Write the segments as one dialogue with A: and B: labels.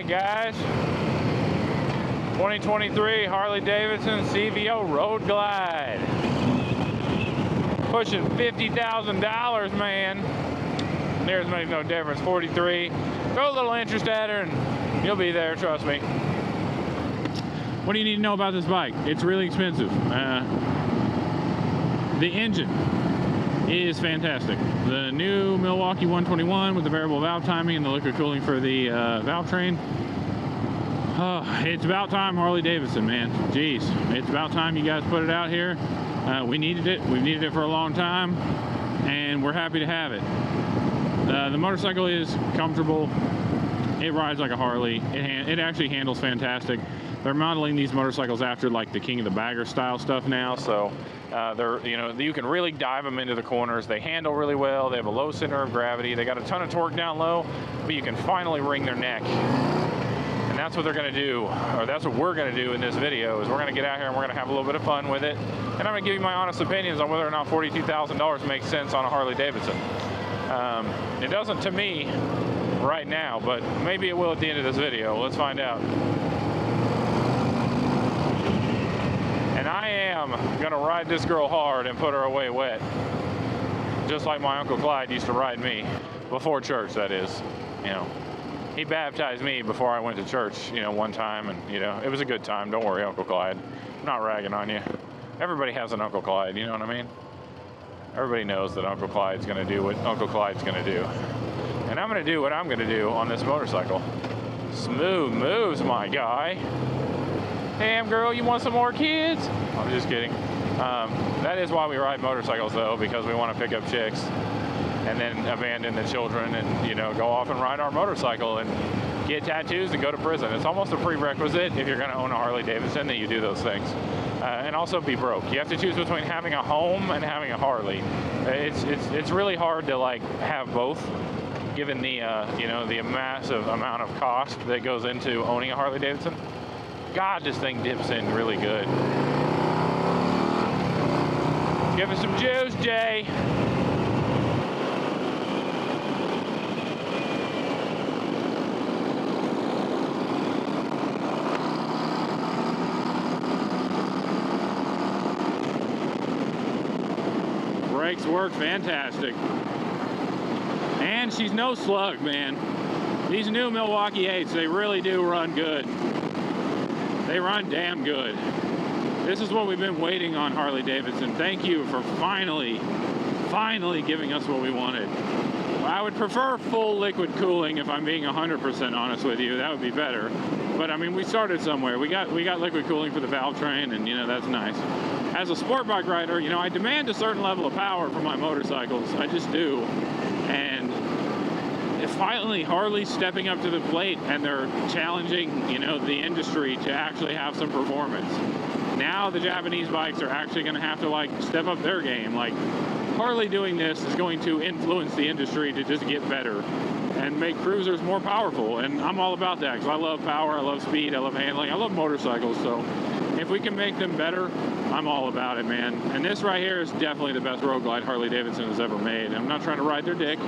A: right, guys. 2023 Harley Davidson CVO Road Glide. Pushing $50,000, man. Theirs makes no difference. 43. Throw a little interest at her and you'll be there, trust me. What do you need to know about this bike? It's really expensive. The engine is fantastic. The new Milwaukee 121 with the variable valve timing and the liquid cooling for the valve train. Oh, it's about time Harley Davidson, man. Jeez, it's about time you guys put it out here. We needed it. We've needed it for a long time, and we're happy to have it. The motorcycle is comfortable. It rides like a Harley. It actually handles fantastic. They're modeling these motorcycles after like the King of the Bagger style stuff now, so they're, you know, you can really dive them into the corners. They handle really well. They have a low center of gravity. They got a ton of torque down low, but you can finally wring their neck. And that's what they're going to do, or that's what we're going to do in this video, is we're going to get out here and we're going to have a little bit of fun with it. And I'm going to give you my honest opinions on whether or not $42,000 makes sense on a Harley Davidson. It doesn't to me right now, but maybe it will at the end of this video. Let's find out. And I am going to ride this girl hard and put her away wet. Just like my Uncle Clyde used to ride me. Before church, that is. You know, he baptized me before I went to church, you know, one time. And, you know, it was a good time. Don't worry, Uncle Clyde. I'm not ragging on you. Everybody has an Uncle Clyde, you know what I mean? Everybody knows that Uncle Clyde's going to do what Uncle Clyde's going to do. And I'm going to do what I'm going to do on this motorcycle. Smooth moves, my guy. Damn, girl, you want some more kids? I'm just kidding. That is why we ride motorcycles, though, because we want to pick up chicks and then abandon the children and, you know, go off and ride our motorcycle and get tattoos and go to prison. It's almost a prerequisite if you're going to own a Harley Davidson that you do those things. And also be broke. You have to choose between having a home and having a Harley. It's really hard to, like, have both, given the, you know, the massive amount of cost that goes into owning a Harley Davidson. God, this thing dips in really good. Give us some juice, Jay. Brakes work fantastic. And she's no slug, man. These new Milwaukee 8s, they really do run good. They run damn good. This is what we've been waiting on, Harley Davidson. Thank you for finally giving us what we wanted. I would prefer full liquid cooling if I'm being 100% honest with you. That would be better. But I mean, we started somewhere. We got liquid cooling for the valve train, and you know, that's nice. As a sport bike rider, you know, I demand a certain level of power from my motorcycles. I just do. And finally, Harley's stepping up to the plate and they're challenging, you know, the industry to actually have some performance. Now the Japanese bikes are actually going to have to, like, step up their game. Like, Harley doing this is going to influence the industry to just get better and make cruisers more powerful. And I'm all about that because I love power, I love speed, I love handling, I love motorcycles. So if we can make them better, I'm all about it, man. And this right here is definitely the best Road Glide Harley Davidson has ever made. I'm not trying to ride their dick.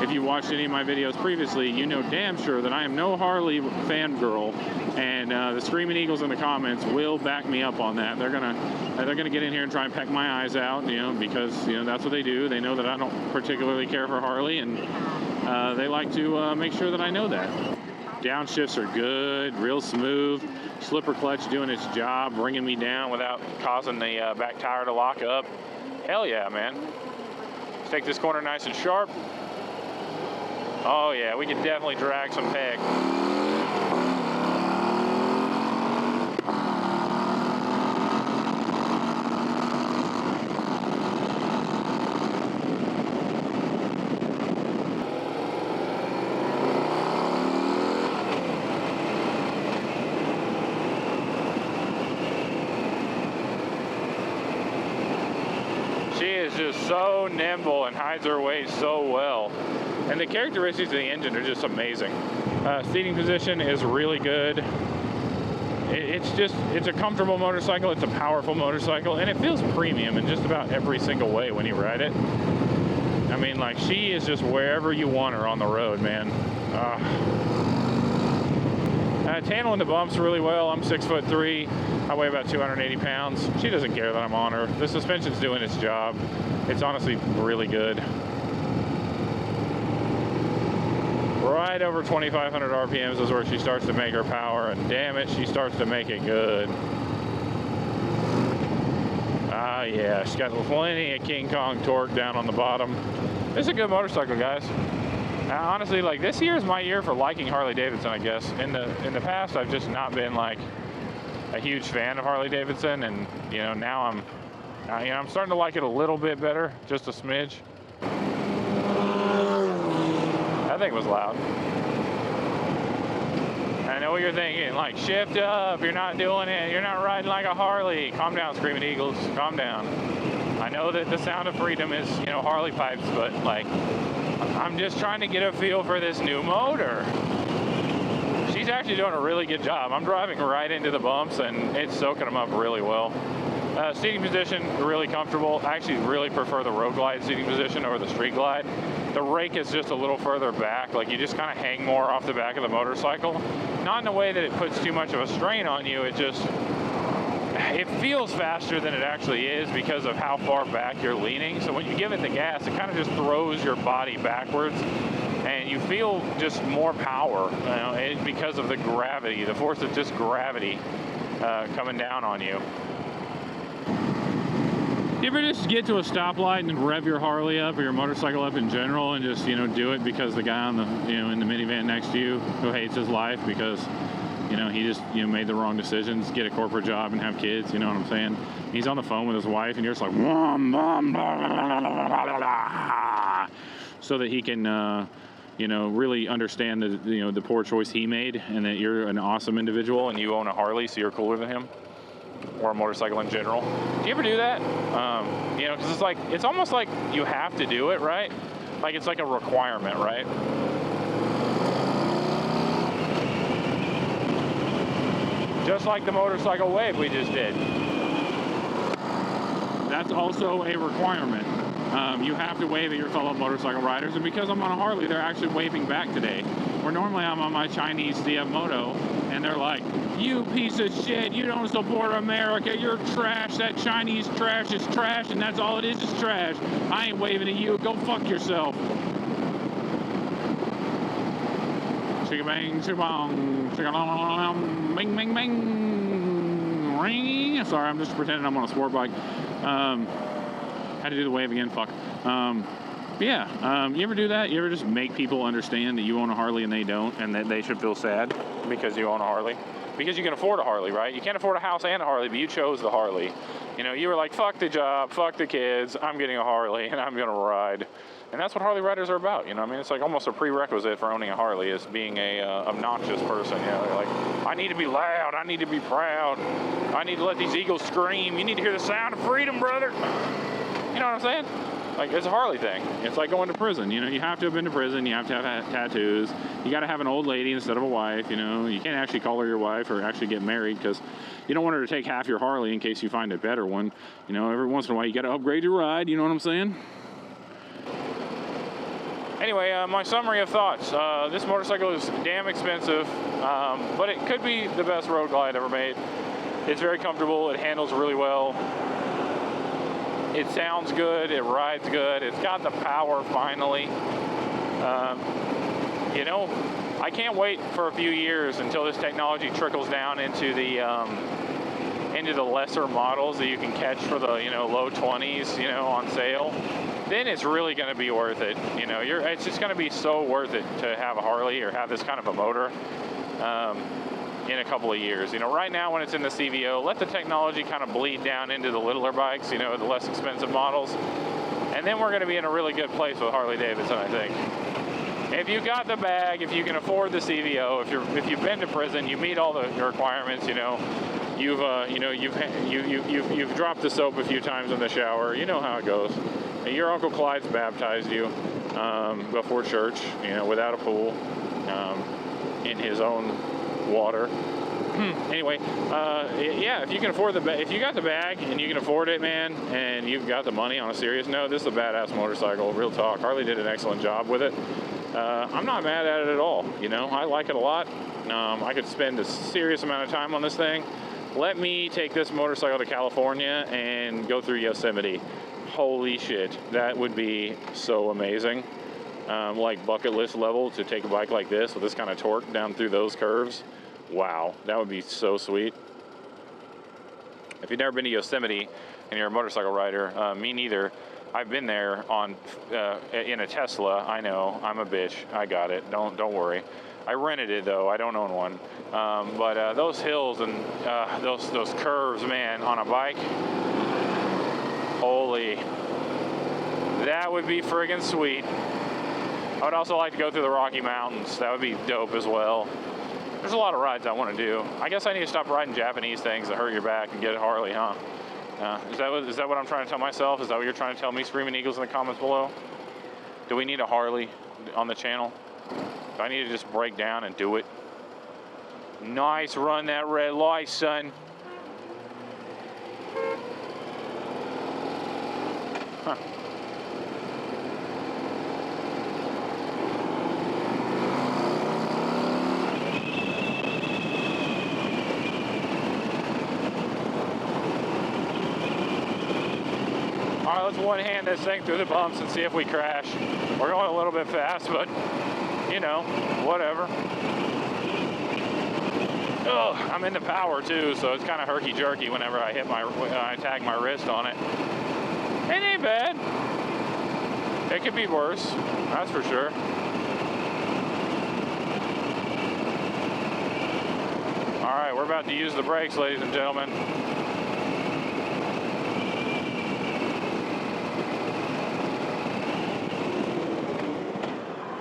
A: If you watched any of my videos previously, you know damn sure that I am no Harley fangirl, and the Screaming Eagles in the comments will back me up on that. They're gonna get in here and try and peck my eyes out, you know, because, you know, that's what they do. They know that I don't particularly care for Harley, and they like to make sure that I know that. Downshifts are good, real smooth. Slipper clutch doing its job, bringing me down without causing the back tire to lock up. Hell yeah, man. Let's take this corner nice and sharp. Oh yeah, we can definitely drag some peg. She is just so nimble and hides her weight so well. And the characteristics of the engine are just amazing. Seating position is really good. It's a comfortable motorcycle, it's a powerful motorcycle, and it feels premium in just about every single way when you ride it. I mean, like, she is just wherever you want her on the road, man. Handling the bumps really well. I'm 6'3". I weigh about 280 pounds. She doesn't care that I'm on her. The suspension's doing its job. It's honestly really good. Right over 2,500 RPMs is where she starts to make her power, and damn it, she starts to make it good. Ah, yeah, she's got plenty of King Kong torque down on the bottom. This is a good motorcycle, guys. Honestly, like, this year is my year for liking Harley Davidson, I guess. In the past, I've just not been like a huge fan of Harley Davidson, and you know, now I'm starting to like it a little bit better, just a smidge. That thing was loud. I know what you're thinking, like, shift up, you're not doing it, you're not riding like a Harley. Calm down, Screaming Eagles, calm down. I know that the sound of freedom is, you know, Harley pipes, but like, I'm just trying to get a feel for this new motor. She's actually doing a really good job. I'm driving right into the bumps and it's soaking them up really well. Seating position, really comfortable. I actually really prefer the Road Glide seating position over the Street Glide. The rake is just a little further back, like you just kind of hang more off the back of the motorcycle. Not in a way that it puts too much of a strain on you, it feels faster than it actually is because of how far back you're leaning. So when you give it the gas, it kind of just throws your body backwards and you feel just more power, you know, because of the gravity, the force of just gravity coming down on you. You ever just get to a stoplight and rev your Harley up or your motorcycle up in general and just, you know, do it because the guy on the, you know, in the minivan next to you who hates his life because, you know, he just, you know, made the wrong decisions, get a corporate job and have kids, you know what I'm saying? He's on the phone with his wife and you're just like, so that he can, you know, really understand the, you know, the poor choice he made and that you're an awesome individual and you own a Harley, so you're cooler than him. Or a motorcycle in general. Do you ever do that? You know, because it's like, it's almost like you have to do it, right? Like it's like a requirement, right? Just like the motorcycle wave we just did. That's also a requirement. You have to wave at your fellow motorcycle riders, and because I'm on a Harley, they're actually waving back today. Where normally I'm on my Chinese CF Moto, and they're like, you piece of shit, you don't support America, you're trash, that Chinese trash is trash, and that's all it is trash. I ain't waving at you, go fuck yourself. Chicka bang, chicka bong, chicka long, bing, bing, bing, ring. Sorry, I'm just pretending I'm on a sport bike. Had to do the wave again, fuck. Yeah, you ever do that? You ever just make people understand that you own a Harley and they don't, and that they should feel sad because you own a Harley? Because you can afford a Harley, right? You can't afford a house and a Harley, but you chose the Harley. You know, you were like, fuck the job, fuck the kids, I'm getting a Harley and I'm gonna ride. And that's what Harley riders are about, you know? I mean, it's like almost a prerequisite for owning a Harley is being a obnoxious person, you know? Like, I need to be loud, I need to be proud, I need to let these eagles scream, you need to hear the sound of freedom, brother. You know what I'm saying? Like, it's a Harley thing. It's like going to prison. You know, you have to have been to prison. You have to have tattoos. You got to have an old lady instead of a wife. You know, you can't actually call her your wife or actually get married because you don't want her to take half your Harley in case you find a better one. You know, every once in a while you got to upgrade your ride. You know what I'm saying? Anyway, my summary of thoughts. This motorcycle is damn expensive, but it could be the best Road Glide ever made. It's very comfortable. It handles really well. It sounds good, it rides good, it's got the power finally. You know, I can't wait for a few years until this technology trickles down into the lesser models that you can catch for the, you know, low 20s, you know, on sale. Then it's really going to be worth it. You know, it's just going to be so worth it to have a Harley or have this kind of a motor. In a couple of years. You know, right now when it's in the CVO, let the technology kind of bleed down into the littler bikes, you know, the less expensive models. And then we're going to be in a really good place with Harley Davidson, I think. If you got the bag, if you can afford the CVO, if you've been to prison, you meet all the requirements, you know, you've dropped the soap a few times in the shower, you know how it goes. Your Uncle Clyde's baptized you before church, you know, without a pool, in his own water. Anyway, yeah, if you can afford if you got the bag and you can afford it, man, and you've got the money, on a serious note, this is a badass motorcycle, real talk. Harley did an excellent job with it. I'm not mad at it at all, you know, I like it a lot. I could spend a serious amount of time on this thing. Let me take this motorcycle to California and go through Yosemite. Holy shit, that would be so amazing. Like bucket list level to take a bike like this with this kind of torque down through those curves. Wow, that would be so sweet. If you've never been to Yosemite and you're a motorcycle rider, me neither. I've been there on in a Tesla. I know, I'm a bitch. I got it. Don't worry. I rented it though. I don't own one. But those hills and those curves, man, on a bike. Holy, that would be friggin' sweet. I would also like to go through the Rocky Mountains. That would be dope as well. There's a lot of rides I want to do. I guess I need to stop riding Japanese things that hurt your back and get a Harley, huh? Is that what I'm trying to tell myself? Is that what you're trying to tell me, Screaming Eagles, in the comments below? Do we need a Harley on the channel? Do I need to just break down and do it? Nice run that red light, son. Huh. All right, let's one-hand this thing through the bumps and see if we crash. We're going a little bit fast, but, you know, whatever. Ugh, I'm into power, too, so it's kind of herky-jerky whenever I I tag my wrist on it. It ain't bad. It could be worse, that's for sure. All right, we're about to use the brakes, ladies and gentlemen.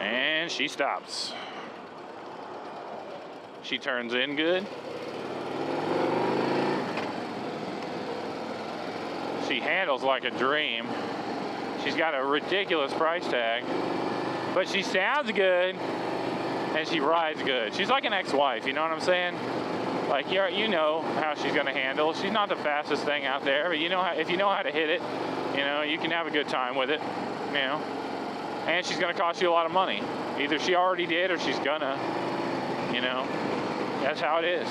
A: And she stops. She turns in good. She handles like a dream. She's got a ridiculous price tag, but she sounds good and she rides good. She's like an ex-wife, you know what I'm saying? Like, you know how she's gonna handle. She's not the fastest thing out there, but you know if you know how to hit it, you know, you can have a good time with it, you know. And she's gonna cost you a lot of money. Either she already did or she's gonna, you know. That's how it is.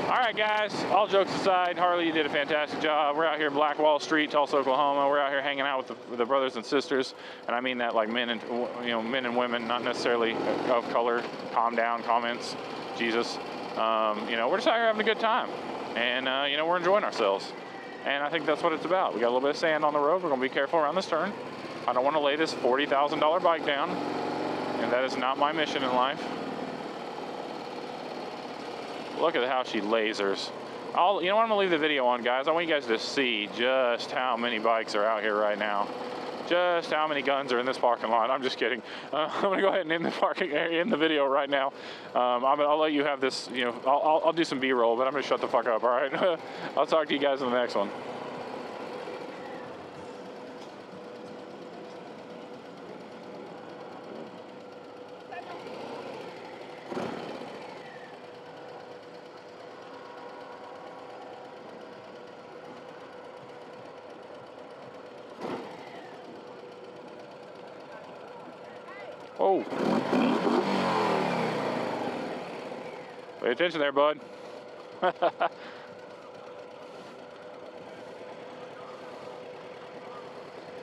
A: All right, guys, all jokes aside, Harley, you did a fantastic job. We're out here in Black Wall Street, Tulsa, Oklahoma. We're out here hanging out with the brothers and sisters, and I mean that like men and, you know, men and women, not necessarily of color. Calm down, comments, Jesus. You know, we're just out here having a good time, and you know, we're enjoying ourselves, and I think that's what it's about. We got a little bit of sand on the road. We're gonna be careful around this turn. I don't want to lay this $40,000 bike down, and that is not my mission in life. Look at how she lasers. You know what, I'm gonna leave the video on, guys. I want you guys to see just how many bikes are out here right now. Just how many guns are in this parking lot. I'm just kidding. I'm gonna go ahead and end the parking area in the video right now. I'll let you have this, you know, I'll do some B-roll, but I'm gonna shut the fuck up, all right? I'll talk to you guys in the next one. Oh. Pay attention there, bud.